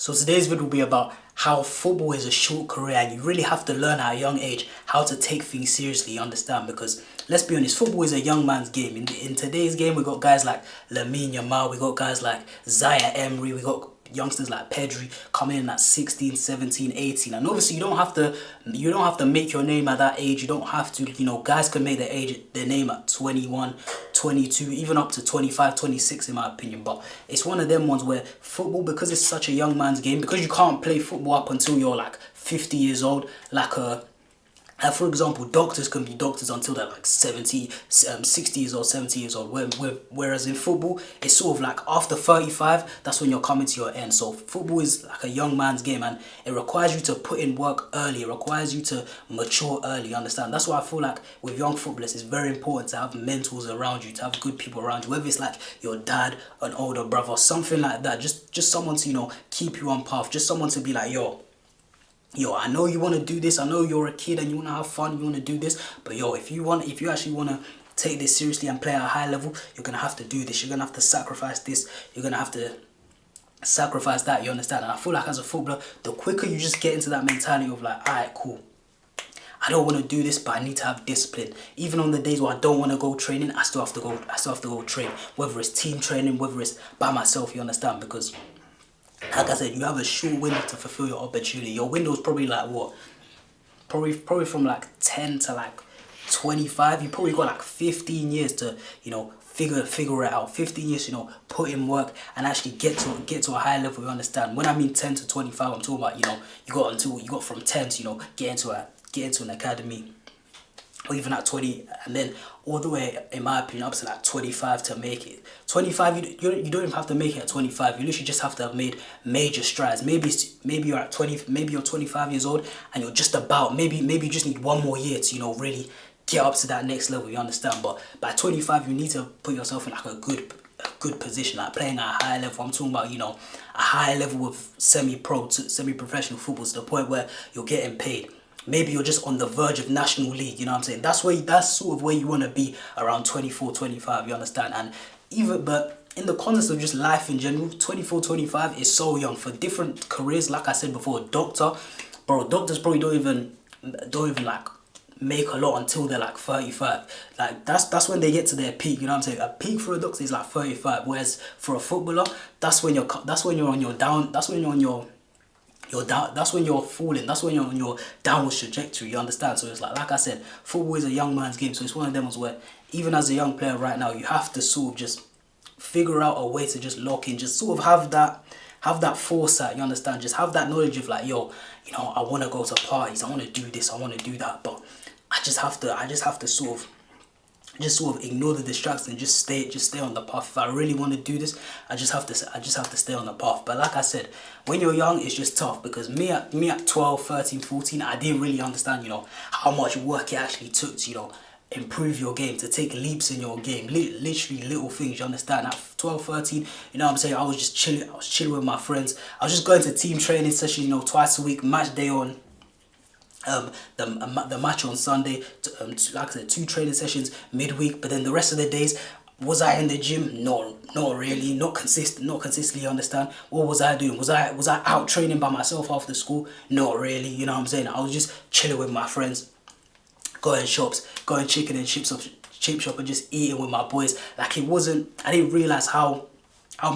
So today's video will be about how football is a short career and you really have to learn at a young age how to take things seriously, you understand? Because let's be honest, football is a young man's game. In today's game, we got guys like Lamine Yamal, we got guys like Zaire Emery, we got youngsters like Pedri coming in at 16, 17, 18. And obviously you don't have to make your name at that age. You don't have to, guys can make their name at 21, 22, even up to 25, 26 in my opinion. But it's one of them ones where football, because it's such a young man's game, because you can't play football up until you're like 50 years old, for example, doctors can be doctors until they're like 70, 60 years old, 70 years old. Whereas in football, it's sort of like after 35, that's when you're coming to your end. So football is like a young man's game and it requires you to put in work early. It requires you to mature early, you understand? That's why I feel like with young footballers, it's very important to have mentors around you, to have good people around you. Whether it's like your dad, an older brother, something like that. Just someone to, keep you on path. Just someone to be like, yo, I know you want to do this. I know you're a kid and you want to have fun. You want to do this. But if you actually want to take this seriously and play at a high level, you're going to have to do this. You're going to have to sacrifice this. You're going to have to sacrifice that. You understand? And I feel like as a footballer, the quicker you just get into that mentality of like, all right, cool. I don't want to do this, but I need to have discipline. Even on the days where I don't want to go training, I still have to go train. Whether it's team training, whether it's by myself, you understand? Because like I said, you have a short window to fulfill your opportunity. Your window is probably like what? Probably from like 10 to like 25. You probably got like 15 years to, figure it out. 15 years, put in work and actually get to a high level, you understand? When I mean 10 to 25, I'm talking about, you got from 10 to, get into an academy. Or even at 20, and then all the way, in my opinion, up to like 25 to make it. 25, you don't even have to make it at 25. You literally just have to have made major strides. Maybe you're at 20, maybe you're 25 years old, and you're just about, maybe you just need one more year to, really get up to that next level, you understand? But by 25, you need to put yourself in like a good position, like playing at a high level. I'm talking about, a high level of semi-pro to semi-professional football to the point where you're getting paid. Maybe you're just on the verge of National League, you know what I'm saying? That's sort of where you want to be around 24, 25, you understand? And but in the context of just life in general, 24, 25 is so young. For different careers, like I said before, doctors probably don't even like make a lot until they're like 35. Like that's when they get to their peak, you know what I'm saying? A peak for a doctor is like 35, whereas for a footballer, that's when you're on your down, that's when you're falling, that's when you're on your downward trajectory, you understand? So it's like I said, football is a young man's game, so it's one of them ones where even as a young player right now, you have to sort of just figure out a way to just lock in, just sort of have that foresight, you understand? Just have that knowledge of like, yo, I want to go to parties, I want to do this, I want to do that, but I just have to sort of ignore the distractions and just stay on the path. If I really want to do this, I just have to stay on the path. But like I said, when you're young, it's just tough, because me at 12, 13, 14, I didn't really understand, how much work it actually took to, improve your game, to take leaps in your game, literally little things, you understand? At 12, 13, you know what I'm saying, I was chilling with my friends. I was just going to team training sessions, twice a week, match day on the match on Sunday, like I said, 2 training sessions midweek. But then the rest of the days, was I in the gym? No, not really, not consistently, understand? What was I doing? Was I out training by myself after school? Not really, you know what I'm saying? I was just chilling with my friends, going chicken and chip shop and just eating with my boys. Like I didn't realize how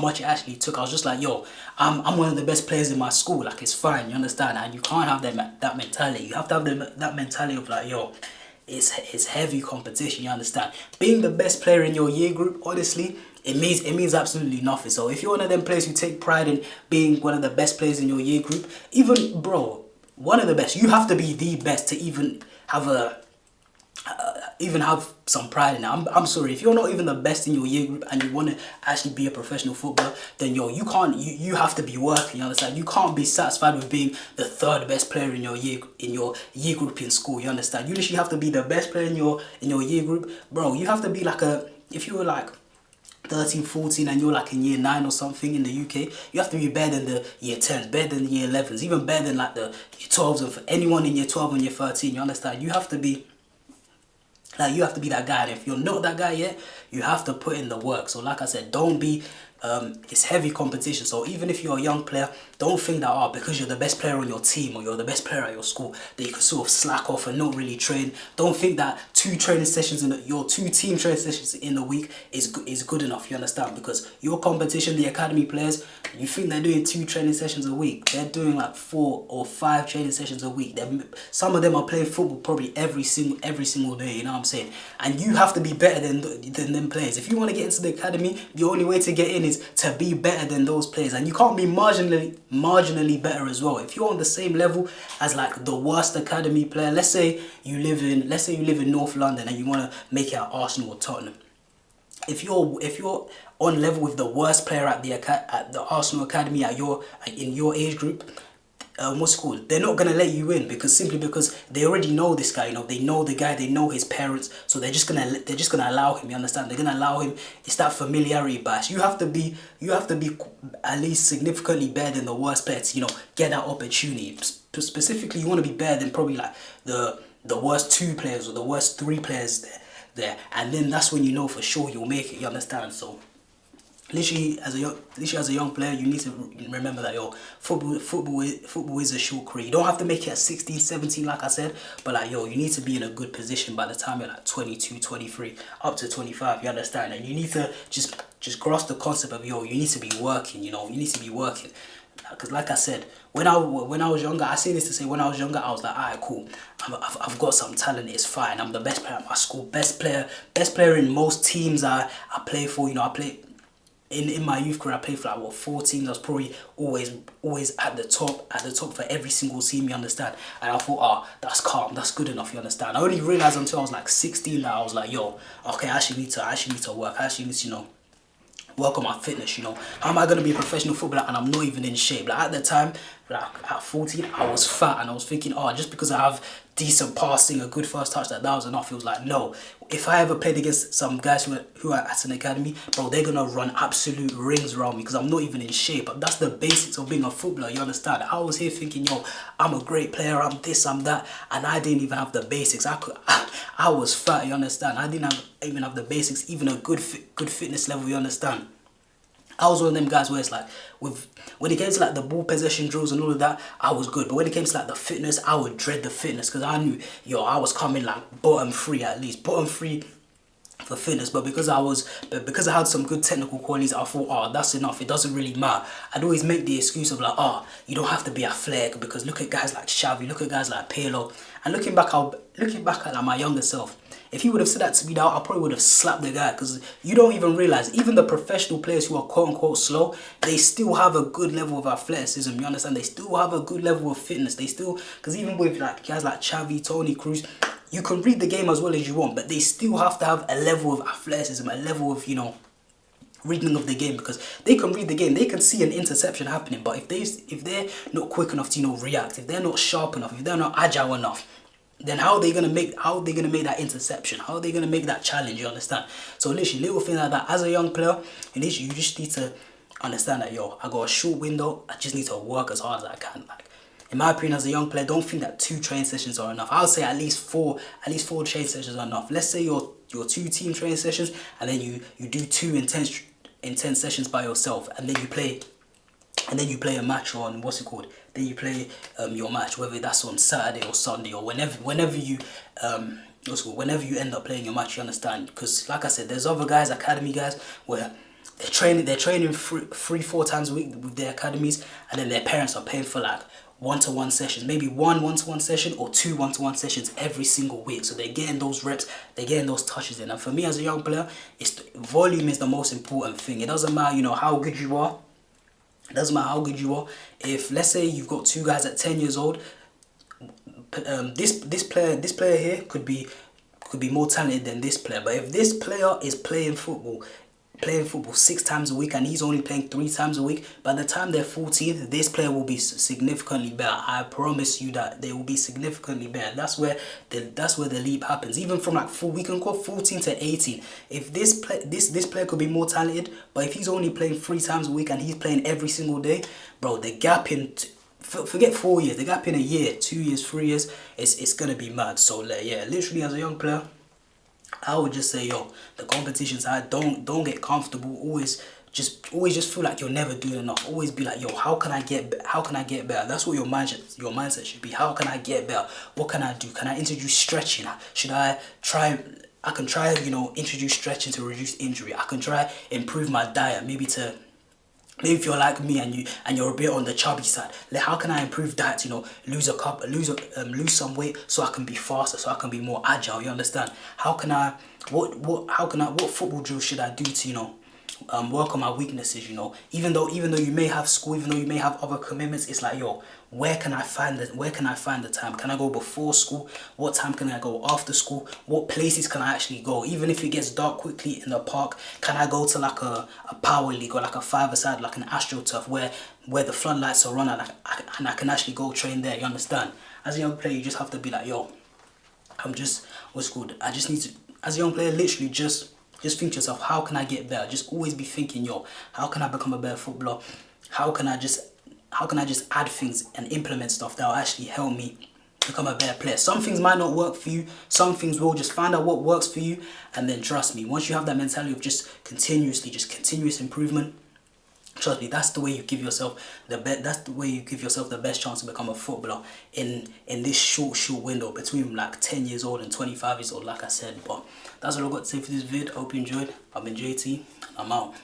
much it actually took. I was just like, yo, I'm one of the best players in my school. Like, it's fine, you understand? And you can't have that mentality. You have to have that mentality of like, yo, it's heavy competition, you understand? Being the best player in your year group, honestly, it means absolutely nothing. So if you're one of them players who take pride in being one of the best players in your year group, even, bro, one of the best, you have to be the best to even have some pride in it. I'm sorry, if you're not even the best in your year group and you want to actually be a professional footballer, then you have to be working, you understand? You can't be satisfied with being the 3rd best player in your year group in school, you understand? You literally have to be the best player in your year group, bro. You have to be like if you were like 13, 14 and you're like in year 9 or something in the UK, you have to be better than the year 10s, better than the year 11s, even better than like the year 12s, and for anyone in year 12 and year 13, you understand? You have to be that guy, and if you're not that guy yet, you have to put in the work. So like I said, don't be it's heavy competition. So even if you're a young player, don't think that because you're the best player on your team or you're the best player at your school, that you can sort of slack off and not really train. Don't think that two team training sessions in a week is good enough. You understand? Because your competition, the academy players, you think they're doing 2 training sessions a week. They're doing like 4 or 5 training sessions a week. Some of them are playing football probably every single day. You know what I'm saying? And you have to be better than them players. If you want to get into the academy, the only way to get in is to be better than those players. And you can't be marginally better as well. If you're on the same level as like the worst academy player, let's say you live in North London and you want to make it at Arsenal or Tottenham. If you're on level with the worst player at the Arsenal academy in your age group, what's it called? They're not gonna let you in because they already know this guy. You know, they know the guy, they know his parents, so they're just gonna allow him. You understand? They're gonna allow him. It's that familiarity bias. You have to be at least significantly better than the worst player to, get that opportunity. Specifically, you want to be better than probably like the worst 2 players or the worst 3 players there, and then that's when you know for sure you'll make it. You understand? So literally as a young player, you need to remember that football is a short career. You don't have to make it at 16, 17 like I said, but like you need to be in a good position by the time you're like 22, 23, up to 25. You understand? And you need to just grasp the concept of you need to be working. You need to be working. Because like I said, when I was younger, I say this to say, when I was younger, I was like, alright, cool, I've got some talent, it's fine, I'm the best player at my school, best player in most teams I play for. I play in my youth career, I played for like 4 teams. I was probably always at the top for every single team. You understand? And I thought, that's calm, that's good enough. You understand? I only realized until I was like 16 that I was like, okay, I actually need to work. I actually need to work on my fitness. How am I gonna be a professional footballer and I'm not even in shape? Like at the time, like at 14, I was fat and I was thinking, just because I have decent passing, a good first touch, that was enough. It was like, no. If I ever played against some guys who are at an academy, bro, they're gonna run absolute rings around me because I'm not even in shape. But that's the basics of being a footballer. You understand? I was here thinking, I'm a great player, I'm this, I'm that, and I didn't even have the basics. I was fat. You understand? I didn't even have the basics, even a good fitness level. You understand? I was one of them guys where it's like, when it came to like the ball possession drills and all of that, I was good. But when it came to like the fitness, I would dread the fitness because I knew, I was coming like bottom 3 at least. Bottom 3 for fitness, but because I had some good technical qualities, I thought, that's enough. It doesn't really matter. I'd always make the excuse of like, you don't have to be athletic because look at guys like Xavi, look at guys like Pirlo. And looking back at like my younger self, if he would have said that to me now, I probably would have slapped the guy, because you don't even realize, even the professional players who are quote unquote slow, they still have a good level of athleticism. You understand? They still have a good level of fitness. Because even with like guys like Xavi, Toni Kroos, you can read the game as well as you want, but they still have to have a level of athleticism, a level of, reading of the game, because they can read the game, they can see an interception happening, but if they're not quick enough to react, if they're not sharp enough, if they're not agile enough, then how are they gonna make that interception? How are they gonna make that challenge? You understand? So literally little things like that. As a young player, you just need to understand that I got a short window. I just need to work as hard as I can. Like, in my opinion, as a young player, don't think that 2 training sessions are enough. I would say at least 4 training sessions are enough. Let's say your 2 team training sessions, and then you do 2 intense sessions by yourself, and then you play a match on then you play your match, whether that's on Saturday or Sunday or whenever you end up playing your match. You understand? Because like I said, there's other guys, academy guys, where they're training 3-4 times a week with their academies, and then their parents are paying for like one-to-one sessions, maybe 1 one-to-one session or 2 one-to-one sessions every single week. So they're getting those reps, they're getting those touches in. And for me as a young player, volume is the most important thing. It doesn't matter, how good you are. It doesn't matter how good you are. If let's say you've got 2 guys at 10 years old, this player here could be more talented than this player. But if this player is playing football 6 times a week and he's only playing 3 times a week, by the time they're 14, this player will be significantly better. I promise you that they will be significantly better. That's where the leap happens. Even from like we can call 14 to 18. If this player could be more talented, but if he's only playing 3 times a week and he's playing every single day, bro, the gap in forget 4 years, the gap in a year, 2 years, 3 years, it's gonna be mad. So yeah, literally as a young player, I would just say, the competition's hard. Don't get comfortable. Always just always just feel like you're never doing enough. Always be like, yo, how can I get better? That's what your mindset should be. How can I get better? What can I do? Can I introduce stretching? Should I try? I can try, introduce stretching to reduce injury. I can try improve my diet, maybe if you're like me and you're a bit on the chubby side, like how can I improve that? Lose some weight so I can be faster, so I can be more agile. You understand? How can I? What football drill should I do to work on my weaknesses? Even though you may have school, even though you may have other commitments, it's like, yo, where can I find the time? Can I go before school? What time can I go after school? What places can I actually go? Even if it gets dark quickly in the park, can I go to like a power league or like a five-a-side, like an AstroTurf where the floodlights are on, and I can actually go train there? You understand? As a young player, you just have to be like, yo, I just need to, as a young player, literally just think to yourself, how can I get better? Just always be thinking, yo, how can I become a better footballer? How can I just add things and implement stuff that will actually help me become a better player? Some things might not work for you. Some things will. Just find out what works for you, and then trust me, once you have that mentality of just continuous improvement, trust me, that's the way you give yourself the best chance to become a footballer in this short window between like 10 years old and 25 years old, like I said. But that's all I've got to say for this vid. Hope you enjoyed. I've been JT, and I'm out.